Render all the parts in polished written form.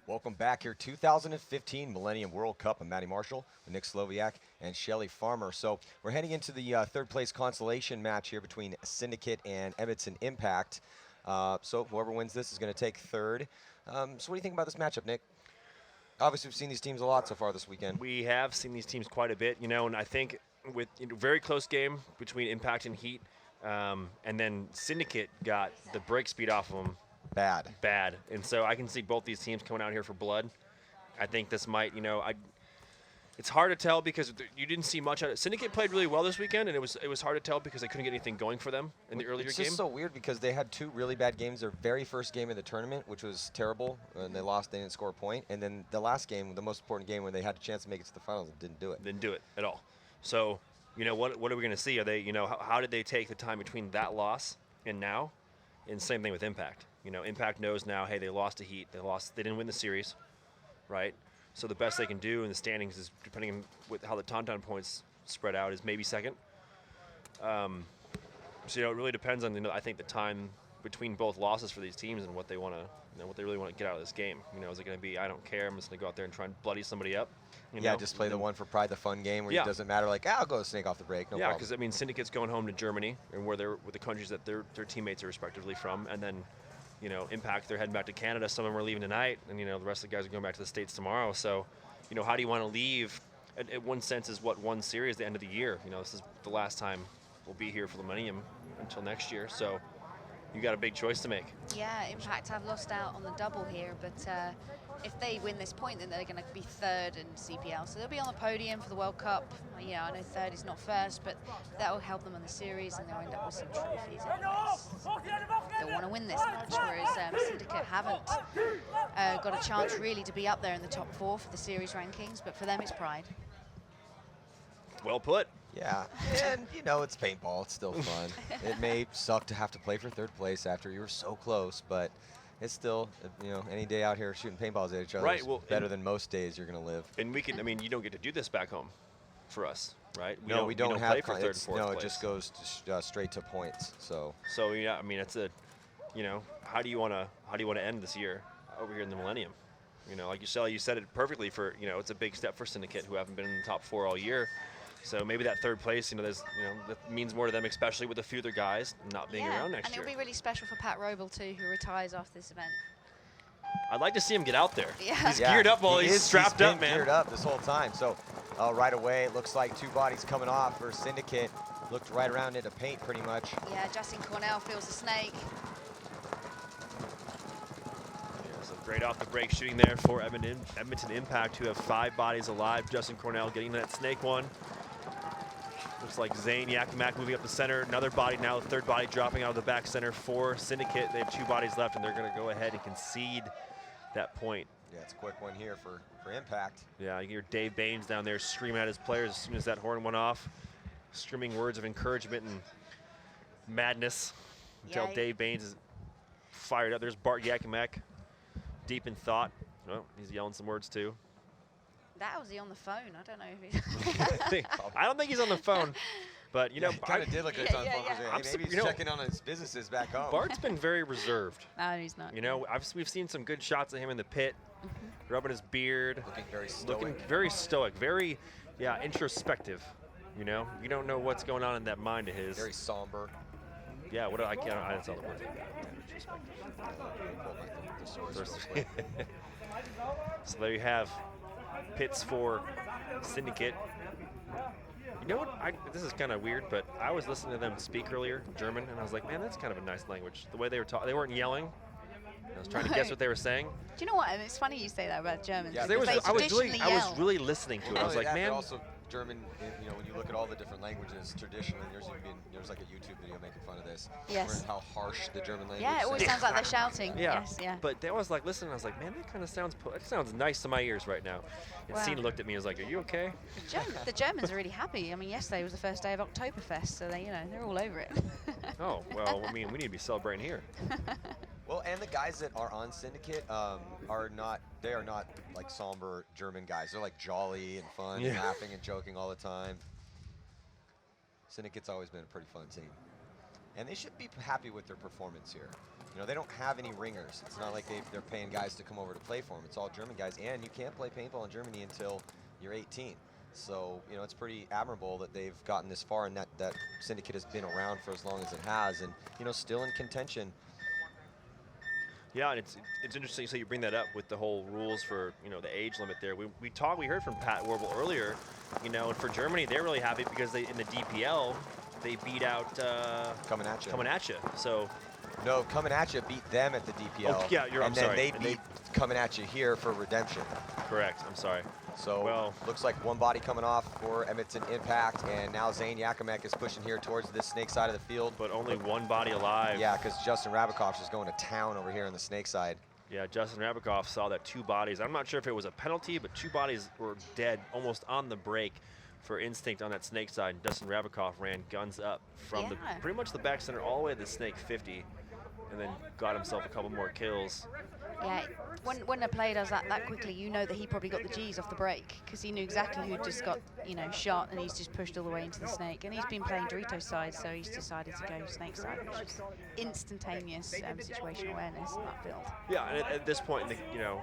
Welcome back here, 2015 Millennium World Cup. I'm Matty Marshall with Nick Sloviak and Shelly Farmer. So we're heading into the third place consolation match here between Syndicate and Edmonton Impact. So whoever wins this is going to take third. So what do you think about this matchup, Nick? Obviously, we've seen these teams a lot so far this weekend. We have seen these teams quite a bit, and I think with very close game between Impact and Heat, and then Syndicate got the break speed off of them. Bad. And so I can see both these teams coming out here for blood. I think this might, it's hard to tell because you didn't see much of it. Syndicate played really well this weekend, and it was hard to tell because they couldn't get anything going for them in the earlier game. It's just so weird because they had two really bad games. Their very first game of the tournament, which was terrible, and they lost, they didn't score a point. And then the last game, the most important game, when they had a chance to make it to the finals, and didn't do it. Didn't do it at all. So, what are we going to see? Are they, how did they take the time between that loss and now? And same thing with Impact. Impact knows now, hey, they lost to Heat. They didn't win the series, right? So the best they can do in the standings is, depending on how the Tauntaun points spread out, is maybe second. So it really depends on I think the time between both losses for these teams and what they want to, what they really want to get out of this game. Is it going to be, I don't care, I'm just going to go out there and try and bloody somebody up? Just play the one for pride, the fun game where it doesn't matter. Like, I'll go snake off the break. No problem. Yeah, because Syndicate's going home to Germany, and with the countries that their teammates are respectively from, and then. Impact, they're heading back to Canada. Some of them are leaving tonight, and the rest of the guys are going back to the States tomorrow. So, how do you want to leave? At one sense, is one series at the end of the year. This is the last time we'll be here for the Millennium until next year. So, you got a big choice to make. Yeah, Impact have lost out on the double here, but if they win this point, then they're going to be third in CPL. So they'll be on the podium for the World Cup. Yeah, I know third is not first, but that will help them in the series, and they'll end up with some trophies anyways. They'll want to win this match, whereas Syndicate haven't got a chance really to be up there in the top 4 for the series rankings, but for them it's pride. Well put. Yeah, and it's paintball. It's still fun. It may suck to have to play for third place after you were so close, but it's still, any day out here shooting paintballs at each other is better than most days you're going to live. And we can, you don't get to do this back home for us, right? We don't have play for third and fourth place. It just goes straight to points. So yeah, it's a, how do you want to end this year over here in the Millennium? Like you said it perfectly. It's a big step for Syndicate, who haven't been in the top 4 all year. So maybe that third place, that means more to them, especially with a few other guys not being around next year. And it'll be really special for Pat Roble too, who retires after this event. I'd like to see him get out there. Yeah. He's geared up while he's strapped up, man. Geared up this whole time. So right away, it looks like 2 bodies coming off for Syndicate. Looked right around into paint pretty much. Yeah, Justin Cornell feels the snake. So great off the break shooting there for Edmonton Impact, who have 5 bodies alive. Justin Cornell getting that snake one. Looks like Zane Yakimak moving up the center. Another body now, the third body dropping out of the back center for Syndicate. They have 2 bodies left, and they're going to go ahead and concede that point. Yeah, it's a quick one here for Impact. Yeah, you hear Dave Baines down there screaming at his players as soon as that horn went off, screaming words of encouragement and madness until Dave Baines is fired up. There's Bart Yakimak, deep in thought. Oh, he's yelling some words too. That was he on the phone? I don't know if he's... I don't think he's on the phone, but he kind of did look like he's on the phone. Maybe he's checking on his businesses back home. Bart's been very reserved. No, he's not. We've seen some good shots of him in the pit, rubbing his beard, looking very stoic. Very introspective. You don't know what's going on in that mind of his. Very somber. Yeah, I didn't tell the word. Introspective. So there you have pits for Syndicate. You know what? This is kind of weird, but I was listening to them speak earlier, German, and I was like, man, that's kind of a nice language. The way they were talking, they weren't yelling. I was trying to guess what they were saying. Do you know what? And it's funny you say that about Germans. Yeah, I was really listening to it. I was like, man. Also, German, when you look at all the different languages, traditionally, there's like a YouTube video making fun of this. Yes. How harsh the German language is. Yeah, it always sounds like they're shouting. Yeah. Yes, yeah. But they was like, listening, I was like, man, that kind of sounds nice to my ears right now. And Cena looked at me and was like, are you okay? The Germans are really happy. Yesterday was the first day of Oktoberfest, so they're all over it. Oh, well, we need to be celebrating here. Well, and the guys that are on Syndicate are not like somber German guys. They're like jolly and fun, and laughing and joking all the time. Syndicate's always been a pretty fun team. And they should be happy with their performance here. You know, they don't have any ringers. It's not like they're paying guys to come over to play for them. It's all German guys, and you can't play paintball in Germany until you're 18. So, you know, it's pretty admirable that they've gotten this far, and that Syndicate has been around for as long as it has, and, you know, still in contention. Yeah, and it's interesting. So you bring that up with the whole rules for, you know, the age limit there. We heard from Pat Warble earlier, you know, and for Germany they're really happy because they in the DPL they beat out Coming at you. Coming at you. So no, Coming at you beat them at the DPL. Oh, yeah, and then they beat Coming at you here for redemption. Correct. I'm sorry. So well, looks like one body coming off for Edmonton Impact, and now Zane Yakimek is pushing here towards the snake side of the field. But only one body alive. Yeah, because Justin Rabikoff is going to town over here on the snake side. Yeah, Justin Rabikoff saw that 2 bodies. I'm not sure if it was a penalty, but 2 bodies were dead almost on the break for Instinct on that snake side. And Justin Rabikoff ran guns up from pretty much the back center all the way to the snake 50, and then got himself a couple more kills. Yeah, when a player does that quickly, you know that he probably got the G's off the break, because he knew exactly who just got, you know, shot, and he's just pushed all the way into the snake. And he's been playing Dorito's side, so he's decided to go snake side, which is instantaneous situational awareness in that field. Yeah, and at this point, you know,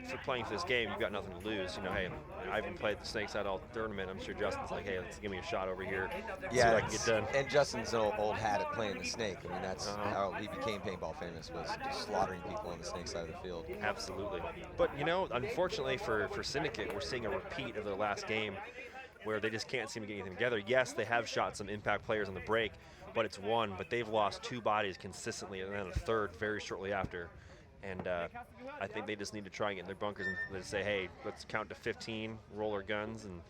for playing for this game, you've got nothing to lose. You know, hey, I haven't played the snake side all tournament. I'm sure Justin's like, hey, let's give me a shot over here. See what I can get done. And Justin's an old hat at playing the snake. I mean, that's how he became paintball famous, was just slaughtering people on the snake side of the field. Absolutely. But, you know, unfortunately for Syndicate, we're seeing a repeat of their last game where they just can't seem to get anything together. Yes, they have shot some impact players on the break, but it's one. But they've lost 2 bodies consistently, and then a third very shortly after. And I think they just need to try and get in their bunkers and say, hey, let's count to 15, roll our guns, and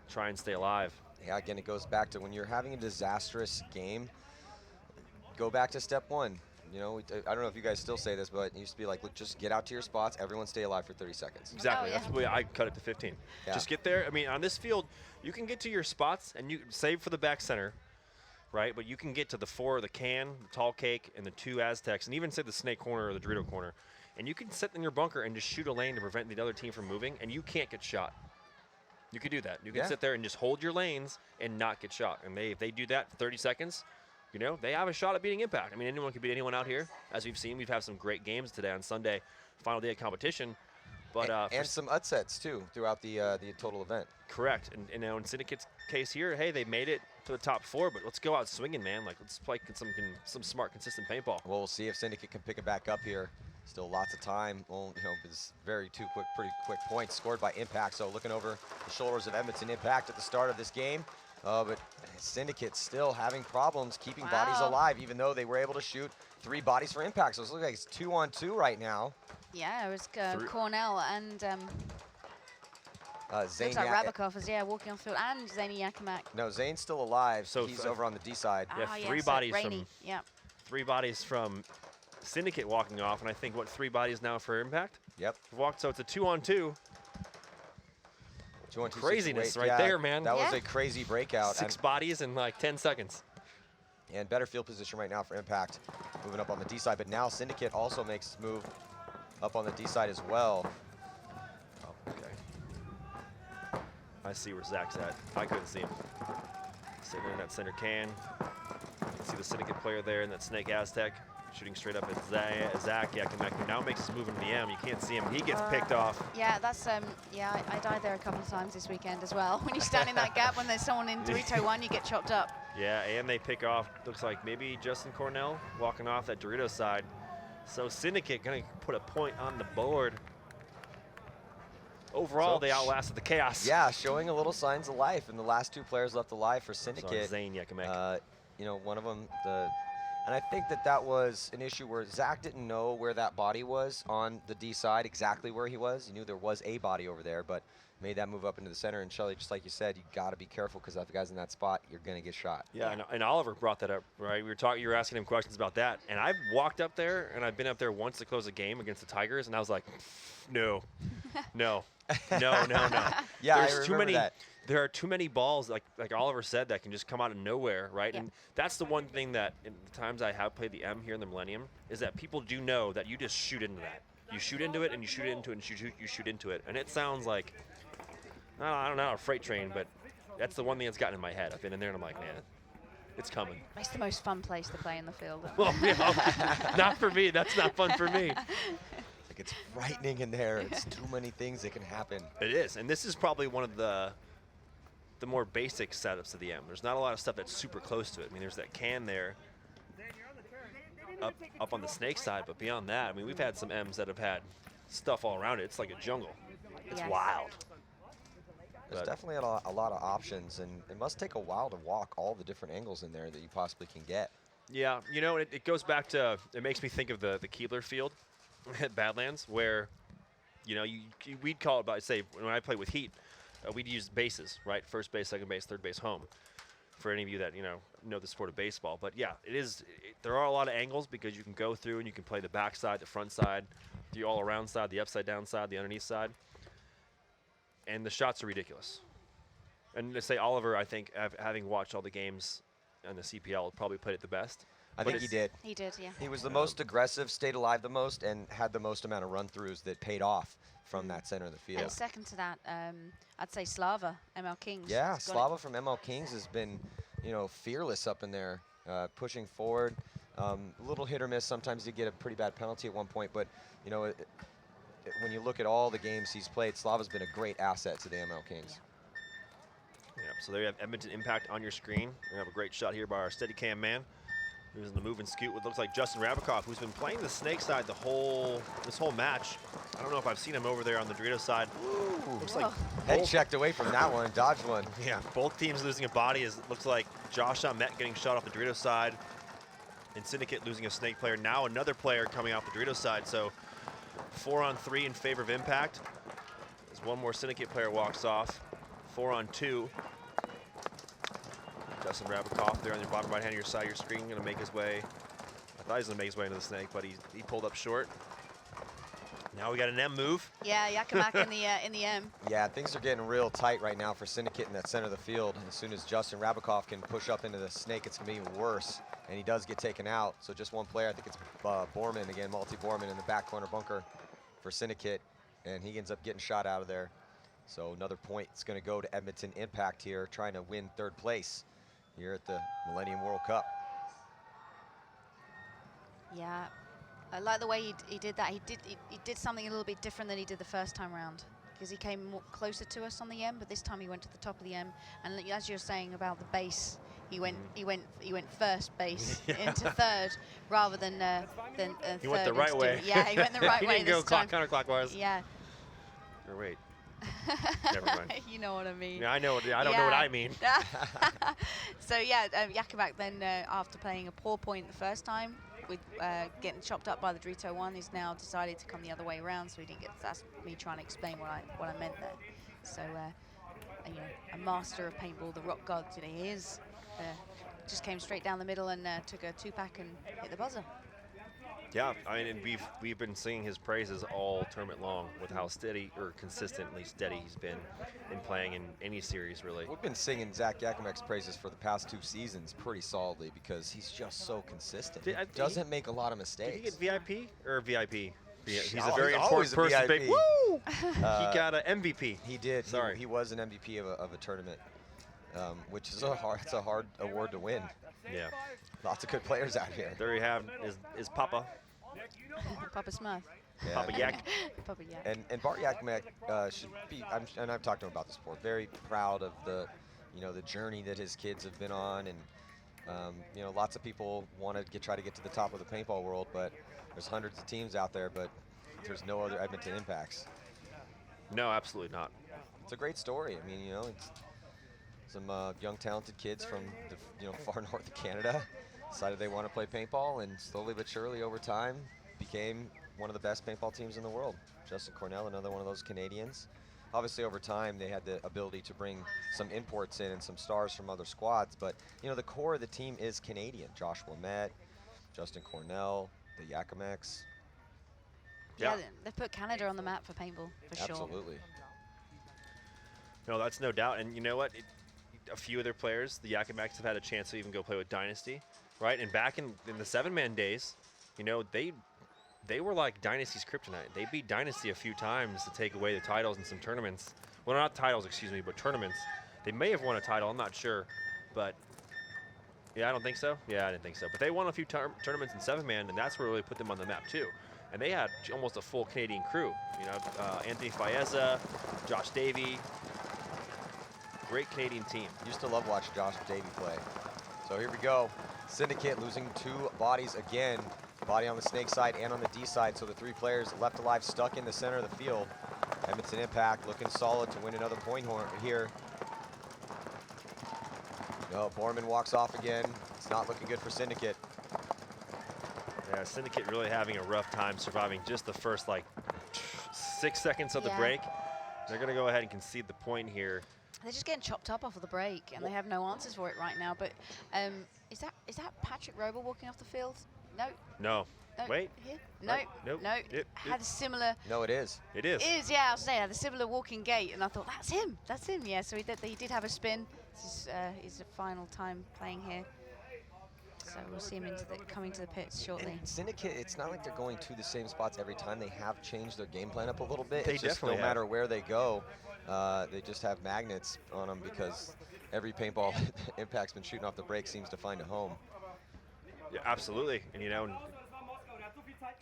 try and stay alive. Yeah, again, it goes back to when you're having a disastrous game, go back to step 1. You know, I don't know if you guys still say this, but it used to be like, look, just get out to your spots, everyone stay alive for 30 seconds. Exactly. That's the way I cut it to 15. Yeah. Just get there. I mean, on this field, you can get to your spots, and you save for the back center, right? But you can get to the 4, the can, the tall cake, and the 2 Aztecs, and even say the snake corner or the Dorito corner. And you can sit in your bunker and just shoot a lane to prevent the other team from moving, and you can't get shot. You could do that. You can sit there and just hold your lanes and not get shot. And if they do that for 30 seconds, you know, they have a shot at beating Impact. I mean, anyone can beat anyone out here. As we've seen, we've had some great games today on Sunday, final day of competition. But and some upsets, too, throughout the total event. Correct. And you know, in Syndicate's case here, hey, they made it to the top 4, but let's go out swinging, man. Like, let's play some smart, consistent paintball. Well, we'll see if Syndicate can pick it back up here. Still lots of time. Well, you know, it's pretty quick points scored by Impact. So looking over the shoulders of Edmonton Impact at the start of this game. But Syndicate still having problems keeping bodies alive, even though they were able to shoot 3 bodies for Impact. So it looks like it's 2-on-2 right now. Yeah, it was Cornell and Zane looks like Rabikoff is walking off field, and Zane Yakimek. No, Zane's still alive. So he's over on the D side. Yeah, 3 bodies from 3 bodies from Syndicate walking off, and I think 3 bodies now for Impact. Yep. Walked, so it's a 2-on-2. 2-on-2 Craziness right there, man. That was a crazy breakout. 6 bodies in like 10 seconds. And better field position right now for Impact, moving up on the D side. But now Syndicate also makes this move up on the D side as well. Oh, okay. I see where Zach's at. I couldn't see him. Sitting in that center can. You can see the Syndicate player there in that Snake Aztec, shooting straight up at Zach Yakimek, who now makes his move into the M. You can't see him. He gets picked off. Yeah, that's I died there a couple of times this weekend as well. When you stand in that gap, when there's someone in Dorito 1, you get chopped up. Yeah, and they pick off, looks like maybe Justin Cornell walking off that Dorito side. So Syndicate gonna put a point on the board. Overall, they outlasted the chaos. Yeah, showing a little signs of life, and the last 2 players left alive for Syndicate. Zane Yakimek. You know, one of them, and I think that was an issue where Zach didn't know where that body was on the D side, exactly where he was. He knew there was a body over there, but made that move up into the center. And Shelly, just like you said, you got to be careful, because if the guy's in that spot, you're going to get shot. Yeah, and Oliver brought that up, right? You were asking him questions about that, and I've walked up there, and I've been up there once to close a game against the Tigers, and I was like, no. Yeah, there's too many. There are too many balls, like Oliver said, that can just come out of nowhere, right? Yeah. And that's the one thing that in the times I have played the M here in the Millennium is that people do know that you just shoot into that. You shoot into it, and you shoot into it, and you shoot into it. And it sounds like, I don't know, a freight train, but that's the one thing that's gotten in my head. I've been in there, and I'm like, man, it's coming. It's the most fun place to play in the field. Well, not for me. That's not fun for me. Like, it's frightening in there. It's too many things that can happen. It is, and this is probably one of the more basic setups of the M. There's not a lot of stuff that's super close to it. I mean, there's that can there up on the snake side, but beyond that, I mean, we've had some M's that have had stuff all around it. It's like a jungle. It's Yes. wild. There's definitely a lot of options, and it must take a while to walk all the different angles in there that you possibly can get. Yeah, you know, it goes back to, it makes me think of the Keebler field at Badlands, where, you know, we'd call it by, say, when I played with Heat, we'd use bases, right? First base, second base, third base, home. For any of you that, you know the sport of baseball. But yeah, there are a lot of angles because you can go through and you can play the back side, the front side, the all around side, the upside down side, the underneath side. And the shots are ridiculous. And to say Oliver, I think, having watched all the games on the CPL, probably played it the best. I think he did. He did, yeah. He was the most aggressive, stayed alive the most, and had the most amount of run-throughs that paid off from that center of the field. And second to that, I'd say Slava, ML Kings. Yeah, He's got Slava from ML Kings has been, fearless up in there, pushing forward. Little hit or miss. Sometimes you get a pretty bad penalty at one point, but when you look at all the games he's played, Slava's been a great asset to the ML Kings. Yeah, so there you have Edmonton Impact on your screen. We're going to have a great shot here by our Steadicam man, who's in the move and scoot. What looks like Justin Rabikoff, who's been playing the snake side this whole match. I don't know if I've seen him over there on the Dorito side. Looks like Head checked away from that one, dodged one. Yeah, both teams losing a body. Looks like Josh Ahmet getting shot off the Dorito side, and Syndicate losing a snake player. Now another player coming off the Dorito side. So 4-on-3 in favor of Impact. As one more Syndicate player walks off. 4-on-2. Justin Rabikoff there on the bottom right hand of your side of your screen, going to make his way. I thought he was going to make his way into the snake, but he pulled up short. Now we got an M move. Yeah, Yakimak in the M. Yeah, things are getting real tight right now for Syndicate in that center of the field. As soon as Justin Rabikoff can push up into the snake, it's going to be even worse. And he does get taken out. So just one player, I think it's Borman again, Borman in the back corner bunker for Syndicate. And he ends up getting shot out of there. So another point is going to go to Edmonton Impact here, trying to win third place here at the Millennium World Cup. Yeah, I like the way he did that. He did something a little bit different than he did the first time round, because he came more closer to us on the M, but this time he went to the top of the M. And as you're saying about the base, he went first base into third rather than third. He went the right way. Yeah, he went the right way He didn't this go time. counterclockwise. Yeah. Or wait. Never mind. You know what I mean. Yeah, I know. I don't know what I mean. So yeah, Yakimak then, after playing a poor point the first time, with getting chopped up by the Dorito one, he's now decided to come the other way around. So he didn't get. That's me trying to explain what I meant there. So a master of paintball, the rock god today he is. Just came straight down the middle and took a 2-pack and hit the buzzer. Yeah, I mean, and we've been singing his praises all tournament long with how steady, or consistently steady, he's been in playing in any series, really. We've been singing Zach Yakimak's praises for the past 2 seasons pretty solidly because he's just so consistent. He doesn't make a lot of mistakes. Did he get VIP or VIP? He's a Oh, very he's important always a person. VIP. Big, woo! He got an MVP. He did. Sorry. He was an MVP of a tournament, which is a hard award to win. Yeah. Lots of good players out here. There you have is Papa. Papa Smurf. Yeah. Papa Yak. Papa Yak. And Bart Yakimak should be, and I've talked to him about the sport, very proud of the journey that his kids have been on. And, lots of people want to try to get to the top of the paintball world, but there's hundreds of teams out there, but there's no other Edmonton Impacts. No, absolutely not. It's a great story. I mean, it's some young, talented kids from the far north of Canada decided they want to play paintball, and slowly but surely over time became one of the best paintball teams in the world. Justin Cornell, another one of those Canadians. Obviously, over time, they had the ability to bring some imports in and some stars from other squads, but the core of the team is Canadian. Joshua Met, Justin Cornell, the Yakimaks. Yeah, they put Canada on the map for paintball, for sure. Absolutely. No, that's no doubt. And you know what? A few other players, the Yakimaks, have had a chance to even go play with Dynasty, right? And back in the 7-man days, they were like Dynasty's kryptonite. They beat Dynasty a few times to take away the titles in some tournaments. Well, not titles, excuse me, but tournaments. They may have won a title, I'm not sure. But Yeah, I don't think so. Yeah, I didn't think so. But they won a few tournaments in 7-man, and that's what really put them on the map too. And they had almost a full Canadian crew. You know, Anthony Faeza, Josh Davey. Great Canadian team. Used to love watching Josh Davey play. So here we go. Syndicate losing 2 bodies again. Body on the Snake side and on the D side. So the 3 players left alive stuck in the center of the field. Edmonton Impact looking solid to win another point here. No, Borman walks off again. It's not looking good for Syndicate. Yeah, Syndicate really having a rough time surviving just the first, like, 6 seconds of the break. They're going to go ahead and concede the point here. They're just getting chopped up off of the break, and they have no answers for it right now. But is that Patrick Rober walking off the field? No. No. No. Wait. Here? No. Nope. No. Had a similar. No, it is. It is. It is. Yeah, I was saying had a similar walking gait, and I thought that's him. That's him. Yeah. So he did have a spin. This is his final time playing here. So we'll see him coming to the pits shortly. And Syndicate, it's not like they're going to the same spots every time. They have changed their game plan up a little bit. They It's just definitely no matter where they go, they just have magnets on them because every paintball Impact's been shooting off the break seems to find a home. Yeah, absolutely. And you know,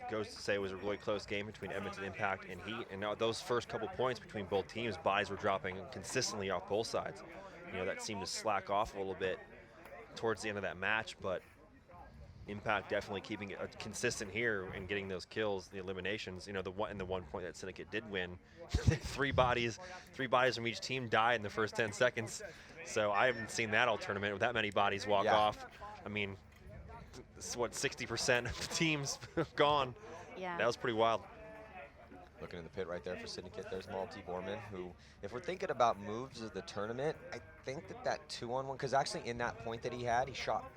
goes to say it was a really close game between Edmonton Impact and Heat. And now those first couple points between both teams, buys were dropping consistently off both sides. You know, that seemed to slack off a little bit towards the end of that match, but Impact definitely keeping it consistent here and getting those kills, the eliminations. You know, the one point that Syndicate did win, 3 bodies from each team died in the first 10 seconds. So I haven't seen that all tournament with that many bodies walk off. I mean, this is what 60% of the teams gone. Yeah. That was pretty wild. Looking in the pit right there for Syndicate, there's Malty Borman, who, if we're thinking about moves of the tournament, I think that 2-on-1, because actually in that point that he had, he shot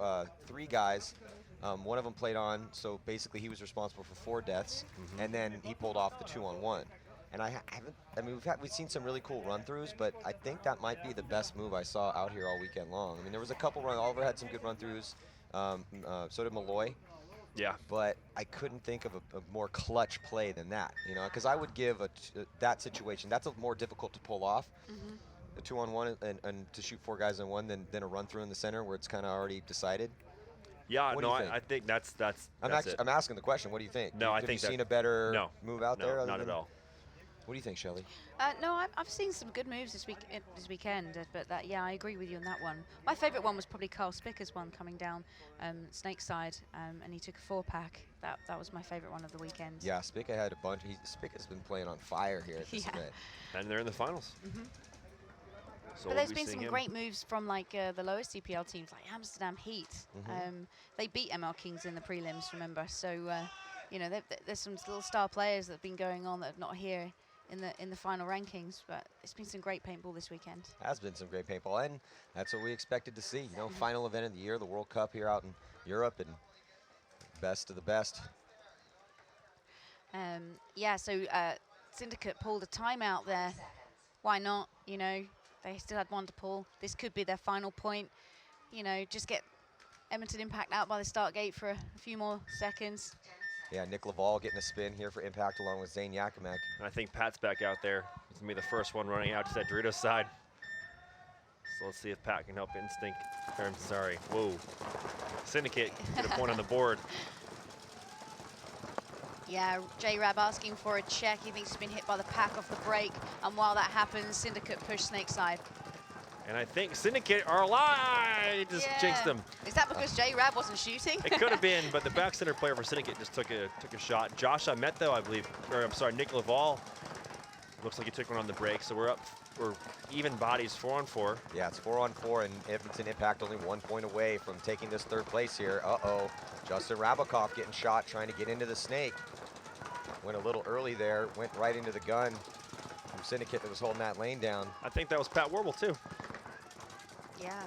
3 guys. One of them played on, so basically he was responsible for 4 deaths, and then he pulled off the 2-on-1. And we've seen some really cool run-throughs, but I think that might be the best move I saw out here all weekend long. I mean, there was a couple Oliver had some good run-throughs, so did Malloy. Yeah. But I couldn't think of a more clutch play than that, you know, because I would give that situation, that's a more difficult to pull off, the 2-on-1 and to shoot 4 guys in one than a run-through in the center where it's kind of already decided. Yeah, What do no, you think? I think that's it. I'm asking the question. What do you think? No, I Have think you seen a better no, move out no, there? not at all. What do you think, Shelly? No, I've seen some good moves this weekend, but yeah, I agree with you on that one. My favourite one was probably Carl Spicker's one coming down Snake side, and he took a 4-pack. That was my favourite one of the weekend. Yeah, Spica had a bunch. Spica's been playing on fire here at this event. And they're in the finals. So But there's been some great moves from like the lower CPL teams, like Amsterdam Heat. They beat ML Kings in the prelims, remember? So you know, there's some little star players that have been going on that are not here in the final rankings. But it's been some great paintball this weekend. Has been some great paintball, and that's what we expected to see. You know, final event of the year, the World Cup here out in Europe, and best of the best. Yeah, so Syndicate pulled a timeout there. Why not? You know, they still had one to pull. This could be their final point. You know, just get Edmonton Impact out by the start gate for a few more seconds. Yeah, Nick Laval getting a spin here for Impact along with Zane Yakimek. And I think Pat's back out there. He's going to be the first one running out to that Doritos side. So let's see if Pat can help Instinct. I'm sorry. Whoa. Syndicate get a point on the board. Yeah, J-Rab asking for a check. He thinks he's been hit by the pack off the break. And while that happens, Syndicate push Snake side. And I think Syndicate are alive. Just jinxed them. Is that because J-Rab wasn't shooting? It could have been, but the back center player for Syndicate just took a shot. Josh Ahmet, though, I believe, or I'm sorry, Nick Laval. Looks like he took one on the break. So we're even bodies, 4-on-4. Yeah, it's 4-on-4, and Edmonton Impact only 1 point away from taking this 3rd place here. Justin Rabikoff getting shot, trying to get into the Snake. Went a little early there, went right into the gun from Syndicate that was holding that lane down. I think that was Pat Warble, too. Yeah.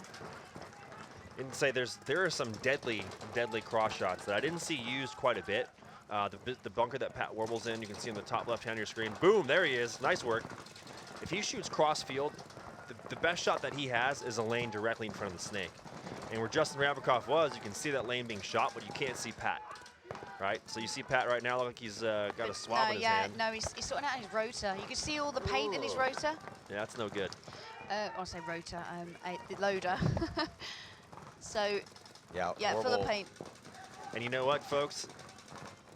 And say there are some deadly cross shots that I didn't see used quite a bit. The bunker that Pat Warble's in, you can see on the top left-hand of your screen. Boom, there he is. Nice work. If he shoots cross field, the best shot that he has is a lane directly in front of the Snake. And where Justin Rabikoff was, you can see that lane being shot, but you can't see Pat. Right? So you see Pat right now, look like he's got a swab in his hand. No, he's sorting out his rotor. You can see all the paint in his rotor. Yeah, that's no good. I'll say rotor, the loader. So Yeah, Yeah, full horrible. of paint. And you know what, folks?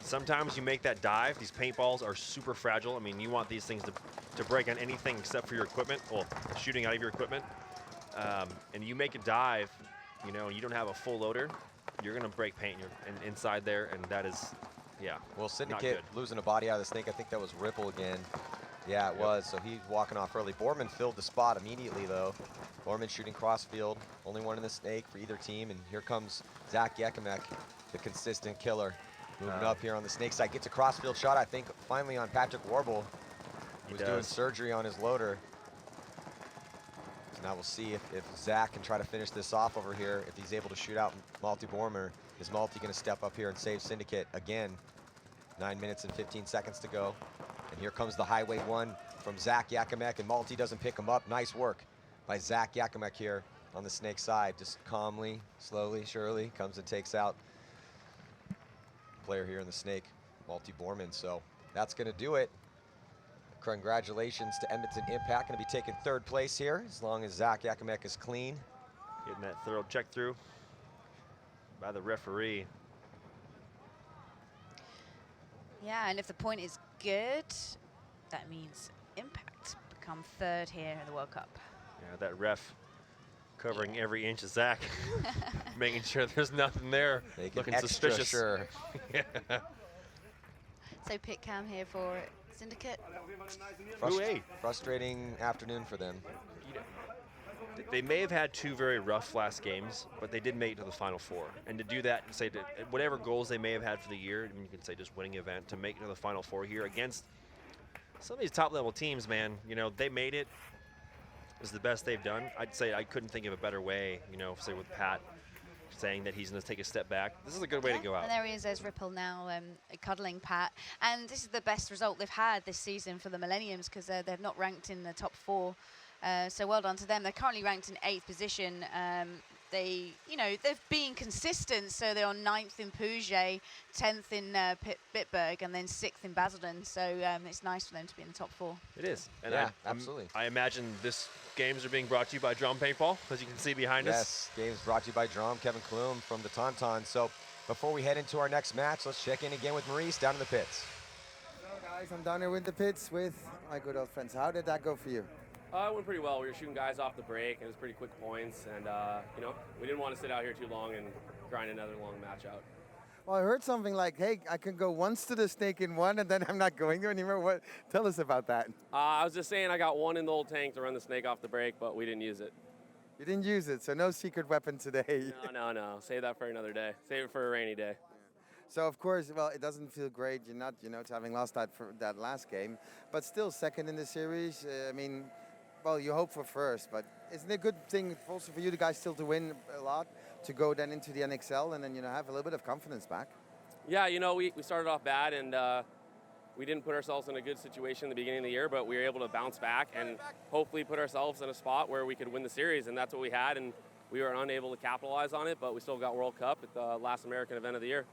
Sometimes you make that dive. These paintballs are super fragile. I mean, you want these things to break on anything except for your equipment, well, shooting out of your equipment. And you make a dive, you know, and you don't have a full loader, you're going to break paint inside there, and that is, yeah, Well, not Syndicate good. losing a body out of the snake. I think that was Ripple again. Yeah, it was. So he's walking off early. Borman filled the spot immediately, though. Borman shooting crossfield. Only one in the snake for either team. And here comes Zach Yekimek, the consistent killer. Moving up here on the snake side. Gets a crossfield shot, I think, finally on Patrick Warble. He Who's doing does. surgery on his loader. So now we'll see if Zach can try to finish this off over here. If he's able to shoot out Malty Bormer. Is Malty going to step up here and save Syndicate again? 9 minutes and 15 seconds to go. And here comes the highway one from Zach Yakimek, and Malty doesn't pick him up. Nice work by Zach Yakimek here on the snake side. Just calmly, slowly, surely comes and takes out player here in the snake, Malty Borman. So that's going to do it. Congratulations to Edmonton Impact. Going to be taking 3rd place here as long as Zach Yakimek is clean. Getting that thorough check through by the referee. Yeah, and if the point is good, that means Impact become 3rd here in the World Cup. Yeah, that ref covering every inch of Zach, making sure there's nothing there, Making looking extra suspicious. sure. Yeah. So pit cam here for Syndicate. Frustrating afternoon for them. They may have had 2 very rough last games, but they did make it to the Final Four. And to do that and say that whatever goals they may have had for the year, I mean, you can say just winning an event, to make it to the Final Four here against some of these top-level teams, man, you know, they made it. Is the best they've done. I'd say I couldn't think of a better way, you know, say with Pat saying that he's going to take a step back. This is a good way to go out. And there he is, there's Ripple now cuddling Pat. And this is the best result they've had this season for the Millenniums, because they're not ranked in the top 4. So well done to them. They're currently ranked in 8th position. They, you know, they've been consistent. So they're on 9th in Puget, 10th in Bitburg, and then 6th in Basildon. So it's nice for them to be in the top 4. It is. And Yeah, absolutely. I imagine this games are being brought to you by Drum Paintball, as you can see behind us. Yes, games brought to you by Drum, Kevin Klum from the Tauntaun. So before we head into our next match, let's check in again with Maurice down in the pits. Hello guys, I'm down here with the pits with my good old friends. How did that go for you? It went pretty well. We were shooting guys off the break, and it was pretty quick points. And, you know, we didn't want to sit out here too long and grind another long match out. Well, I heard something like, hey, I can go once to the snake in one, and then I'm not going there anymore. What? Tell us about that. I was just saying I got 1 in the old tank to run the snake off the break, but we didn't use it. You didn't use it, so no secret weapon today. No. Save that for another day. Save it for a rainy day. So, of course, well, it doesn't feel great. You're not, you know, to having lost that last game. But still 2nd in the series. I mean, well, you hope for 1st, but isn't it a good thing also for you guys still to win a lot, to go then into the NXL and then, you know, have a little bit of confidence back? Yeah, you know, we started off bad, and we didn't put ourselves in a good situation in the beginning of the year, but we were able to bounce back and hopefully put ourselves in a spot where we could win the series, and that's what we had, and we were unable to capitalize on it, but we still got World Cup at the last American event of the year.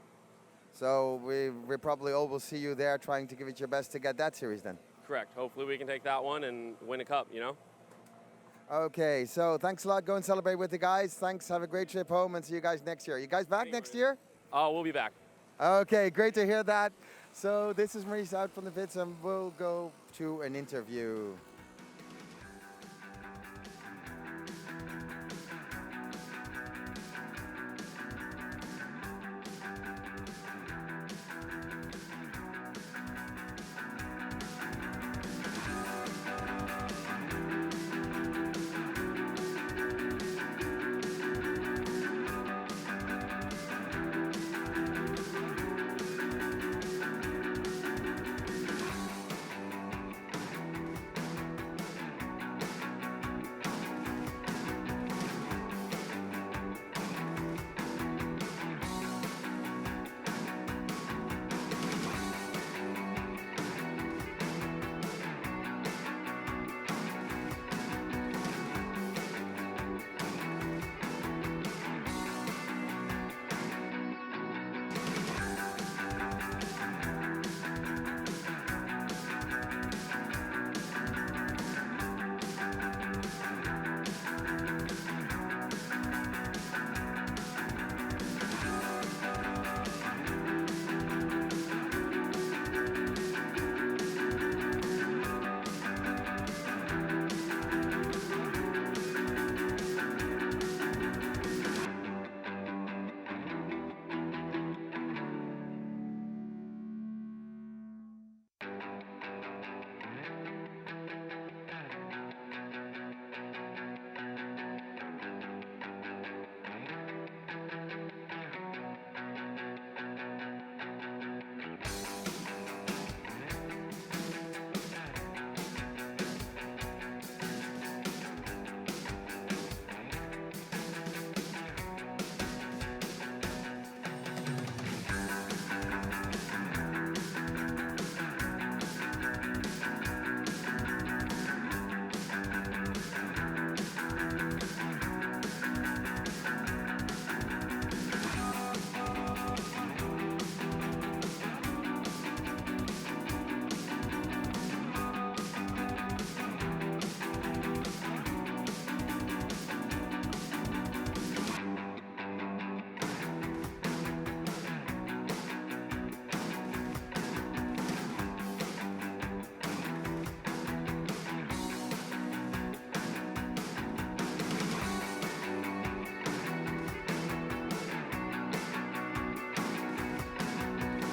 So we probably all will see you there trying to give it your best to get that series then. Correct. Hopefully we can take that one and win a cup, you know? Okay, so thanks a lot. Go and celebrate with the guys. Thanks. Have a great trip home and see you guys next year. You guys back next year? Oh, we'll be back. Okay, great to hear that. So this is Maurice out from the pits, and we'll go to an interview.